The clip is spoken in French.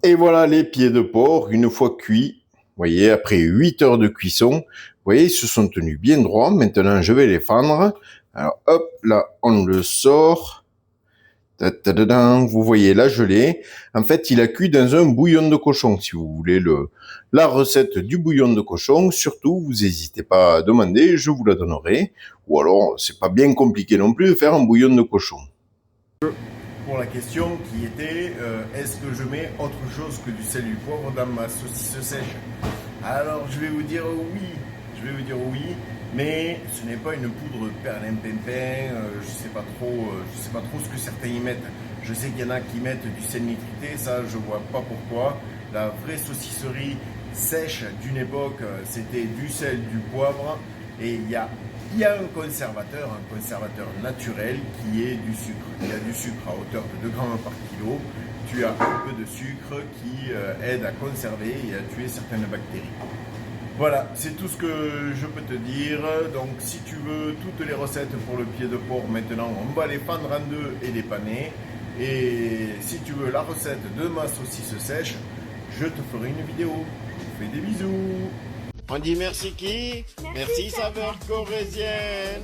Et voilà les pieds de porc, une fois cuits. Vous voyez, après 8 heures de cuisson, vous voyez, ils se sont tenus bien droits. Maintenant, je vais les fendre. Alors, hop, là, on le sort. Vous voyez la gelée. En fait, il a cuit dans un bouillon de cochon. Si vous voulez la recette du bouillon de cochon, surtout, vous n'hésitez pas à demander, je vous la donnerai. Ou alors, c'est pas bien compliqué non plus de faire un bouillon de cochon. Pour la question qui était, est-ce que je mets autre chose que du sel et du poivre dans ma saucisse sèche? Alors, je vais vous dire oui, mais ce n'est pas une poudre perlimpinpin, je sais pas trop ce que certains y mettent. Je sais qu'il y en a qui mettent du sel nitrité, ça je vois pas pourquoi. La vraie saucisserie sèche d'une époque, c'était du sel, du poivre, et il y a un conservateur naturel qui est du sucre. Il y a du sucre à hauteur de 2 grammes par kilo. Tu as un peu de sucre qui aide à conserver et à tuer certaines bactéries. Voilà, c'est tout ce que je peux te dire. Donc si tu veux toutes les recettes pour le pied de porc, maintenant on va les fendre en deux et les paner. Et si tu veux la recette de ma saucisse sèche, je te ferai une vidéo. Je vous fais des bisous. On dit merci qui? Merci saveur corésienne.